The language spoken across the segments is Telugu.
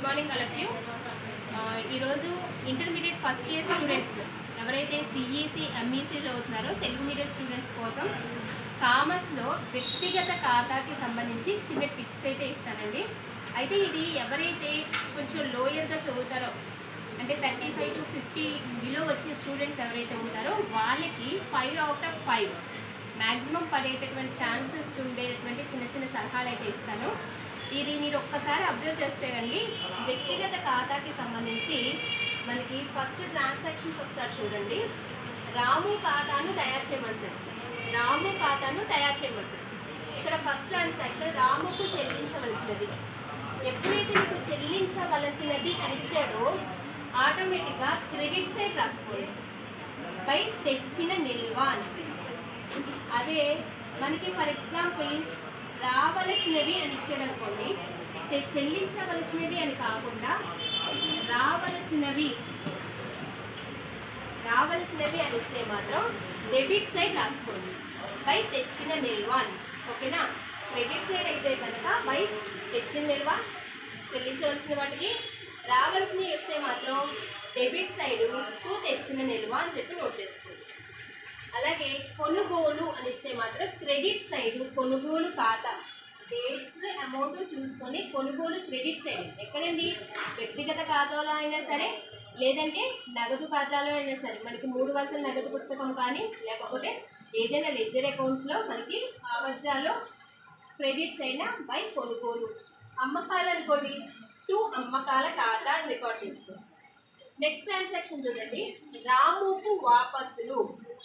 Morning all of you. ఈరోజు ఇంటర్మీడియట్ ఫస్ట్ ఇయర్ స్టూడెంట్స్ ఎవరైతే సిఈసి ఎంఈసి చదువుతున్నారో తెలుగు మీడియం స్టూడెంట్స్ కోసం కామర్స్లో వ్యక్తిగత ఖాతాకి సంబంధించి చిన్న టిప్స్ అయితే ఇస్తానండి. అయితే ఇది ఎవరైతే కొంచెం లోయర్గా చదువుతారో అంటే 35 to 50 బిలో వచ్చే స్టూడెంట్స్ ఎవరైతే ఉంటారో వాళ్ళకి 5 out of 5 మ్యాక్సిమం పడేటటువంటి ఛాన్సెస్ ఉండేటటువంటి చిన్న చిన్న సలహాలు అయితే ఇస్తాను. ఇది మీరు ఒక్కసారి అబ్జర్వ్ చేస్తే అండి, వ్యక్తిగత ఖాతాకి సంబంధించి మనకి ఫస్ట్ ట్రాన్సాక్షన్స్ ఒకసారి చూడండి. రాము ఖాతాను తయారు చేయమంటారు. ఇక్కడ ఫస్ట్ ట్రాన్సాక్షన్ రాముకు చెల్లించవలసినది. ఎప్పుడైతే మీకు చెల్లించవలసినది అని ఇచ్చాడో ఆటోమేటిక్గా క్రెడిట్ సైడ్ రాసుకోవాలి. పై తెచ్చిన నిల్వ అని. అదే మనకి ఫర్ ఎగ్జాంపుల్ రావలసినవి అని ఇచ్చాడు అనుకోండి, చెల్లించవలసినవి అని కాకుండా రావలసినవి అని ఇస్తే మాత్రం డెబిట్ సైడ్ రాసుకోండి. పై తెచ్చిన నిల్వ అని. ఓకేనా? క్రెడిట్ సైడ్ అయితే కనుక పై తెచ్చిన నిల్వ చెల్లించవలసిన వాటికి, రావాల్సినవి వస్తే మాత్రం డెబిట్ సైడ్ టు తెచ్చిన నిల్వ అని చెప్పి నోట్ చేసుకోండి. అలాగే కొనుగోలు అని ఇస్తే మాత్రం క్రెడిట్ సైడ్ కొనుగోలు ఖాతా డేట్స్ అమౌంట్ చూసుకొని కొనుగోలు క్రెడిట్ సైడ్ ఎక్కడండి, వ్యక్తిగత ఖాతాలో అయినా సరే లేదంటే నగదు ఖాతాలో అయినా సరే, మనకి 3 వరుసల నగదు పుస్తకం కానీ లేకపోతే ఏదైనా లెడ్జర్ అకౌంట్స్లో మనకి ఆవజ్జాలో క్రెడిట్స్ అయినా బై కొనుగోలు. అమ్మకాలు అనుకోండి, 2 అమ్మకాల ఖాతా అని రికార్డ్ చేసుకోండి. నెక్స్ట్ ట్రాన్సాక్షన్ చూడండి, రాముకు వాపసులు.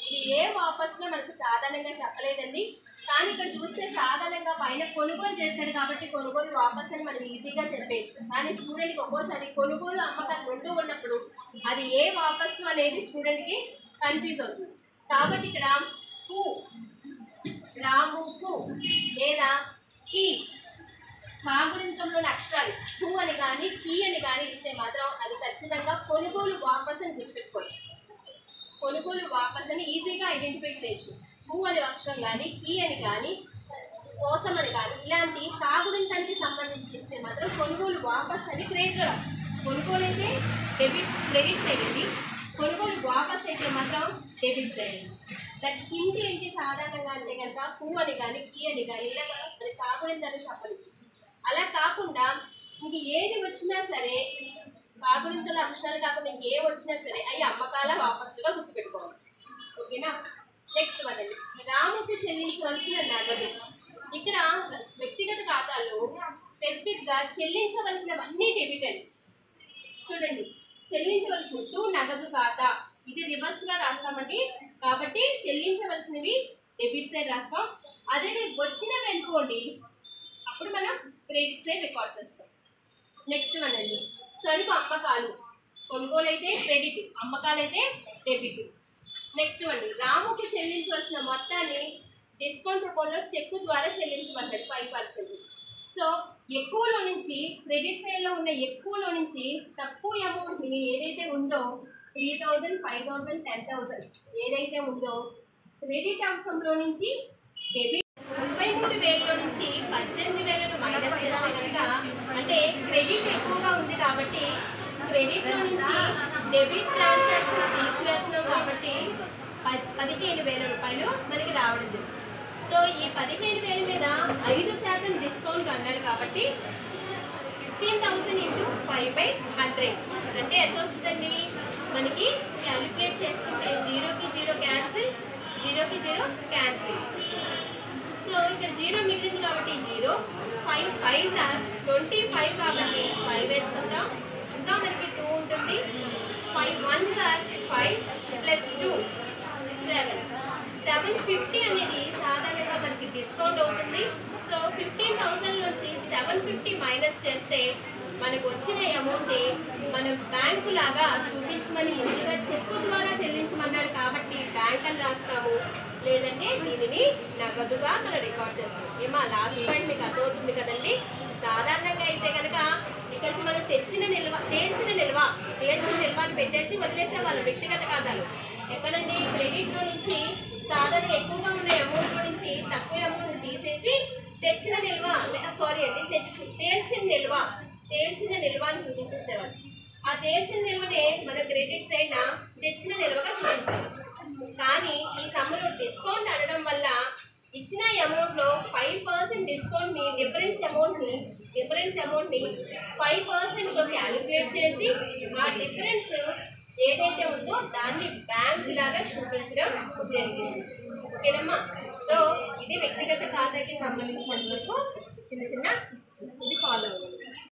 ఇది ఏ వాపసులో మనకు సాధారణంగా చెప్పలేదండి, కానీ ఇక్కడ చూస్తే సాధారణంగా పైన కొనుగోలు చేశాడు కాబట్టి కొనుగోలు వాపస్ అని మనం ఈజీగా చెప్పేయచ్చు. కానీ స్టూడెంట్కి ఒక్కోసారి కొనుగోలు అమ్మకాలు రెండు ఉన్నప్పుడు అది ఏ వాపసు అనేది స్టూడెంట్కి కన్ఫ్యూజ్ అవుతుంది. కాబట్టి ఇక్కడ కు రాముకు లేదా కి కాగుణితంలోని అక్షరాలు కు అని కానీ కీ అని కానీ ఇస్తే మాత్రం అది ఖచ్చితంగా కొనుగోలు వాపస్ అని గుర్తుపెట్టుకోవచ్చు. కొనుగోలు వాపస్ అని ఈజీగా ఐడెంటిఫై చేయొచ్చు. కు అనే అక్షరం కానీ కీ అని కానీ కోసం అని కానీ ఇలాంటి కాగుణితానికి సంబంధించి ఇస్తే మాత్రం కొనుగోలు వాపస్ అని క్రెడిట్లో రాస్తాం. కొనుగోలు అయితే క్రెడిట్ సైడ్ అండి, కొనుగోలు వాపస్ అయితే మాత్రం డెబిట్ సైడ్. దట్ హింట్ ఏంటి సాధారణంగా అంటే కనుక కు అని కానీ కీ అని కానీ ఇలా మనకి కాగుణితానికి సంబంధించి. అలా కాకుండా ఇంక ఏది వచ్చినా సరే కాగుణితుల అంశాలు కాకుండా ఇంకే వచ్చినా సరే అవి అమ్మకాల వాపసులుగా గుర్తుపెట్టుకోవాలి. ఓకేనా? నెక్స్ట్ వన్ అండి, రాముకు చెల్లించవలసిన నగదు. ఇక్కడ వ్యక్తిగత ఖాతాల్లో స్పెసిఫిక్గా చెల్లించవలసినవన్నీ డెబిట్ అండి. చూడండి, చెల్లించవలసిన టు నగదు ఖాతా ఇది రివర్స్గా రాస్తామండి, కాబట్టి చెల్లించవలసినవి డెబిట్ సైడ్ రాస్తాం. అదే వచ్చినవి అనుకోండి అప్పుడు మనం క్రెడిట్ సైడ్ రికార్డ్ చేస్తాం. నెక్స్ట్ వన్ అండి, సరుకు అమ్మకాలు. కొనుగోలు అయితే క్రెడిట్, అమ్మకాలు అయితే డెబిట్. నెక్స్ట్ అండి, రాముకి చెల్లించవలసిన మొత్తాన్ని డిస్కౌంట్ రూపంలో చెక్కు ద్వారా చెల్లించబడ్డాడు 5%. సో ఎక్కువలో నుంచి క్రెడిట్ సైడ్లో ఉన్న ఎక్కువలో నుంచి తక్కువ అమౌంట్ని ఏదైతే ఉందో 3000, 5000, 10,000 ఏదైతే ఉందో క్రెడిట్ అంశంలో నుంచి డెబిట్ 33,000లో నుంచి 18,000 మైనస్ చేస్తే కనుక అంటే క్రెడిట్ ఎక్కువగా ఉంది కాబట్టి క్రెడిట్లో నుంచి డెబిట్ ట్రాన్సాక్షన్స్ తీసివేస్తున్నాం కాబట్టి 15,000 రూపాయలు మనకి రావడం జరిగింది. సో ఈ 15,000 మీద 5% డిస్కౌంట్ అన్నాడు కాబట్టి 15,000 into 5/100 అంటే ఎంత వస్తుందండి మనకి? క్యాలిక్యులేట్ చేసుకుంటే 0కి 0 క్యాన్సిల్, 0కి 0 క్యాన్సిల్. సో ఇక్కడ 0 మిగిలింది కాబట్టి 0, 5 5s are 25 కాబట్టి 5 వేసుకుందాం. ఇంకా మనకి 2 ఉంటుంది, 5 1s are 5 plus 2 7, 750 అనేది సాధారణంగా మనకి డిస్కౌంట్ అవుతుంది. సో 15,000 నుంచి 750 మైనస్ చేస్తే మనకు వచ్చిన అమౌంట్ మనం బ్యాంకు లాగా చూపించమని ముందుగా చెక్కు ద్వారా చెల్లించమన్నాడు కాబట్టి బ్యాంక్ అని రాస్తాము, లేదంటే దీనిని నగదుగా మనం రికార్డ్ చేస్తాం. ఏమా లాస్ట్ పాయింట్ మీకు అర్థమవుతుంది కదండి? సాధారణంగా అయితే కనుక ఇక్కడికి మనం తేల్చిన నిల్వ అని పెట్టేసి వదిలేసే వాళ్ళ వ్యక్తిగత ఖాతాలు. ఎక్కడండి? క్రెడిట్లో నుంచి సాధారణ ఎక్కువగా ఉన్న అమౌంట్లో నుంచి తక్కువ అమౌంట్ తీసేసి తేల్చిన నిల్వ తేల్చిన నిల్వను చూపించేసేవాళ్ళు. ఆ తేల్చిన నిల్వనే మన క్రెడిట్ సైడ్ తెచ్చిన నిల్వగా చూపించాలి. కానీ ఈ సమ్ములో డిస్కౌంట్ అనడం వల్ల ఇచ్చిన అమౌంట్లో 5% డిస్కౌంట్ని డిఫరెన్స్ అమౌంట్ని 5% క్యాలిక్యులేట్ చేసి ఆ డిఫరెన్స్ ఏదైతే ఉందో దాన్ని బ్యాంక్ లాగా చూపించడం జరిగింది. ఓకేనమ్మా? సో ఇది వ్యక్తిగత ఖాతాకి సంబంధించినంత వరకు చిన్న చిన్న టిప్స్ ఇది ఫాలో అవ్వండి.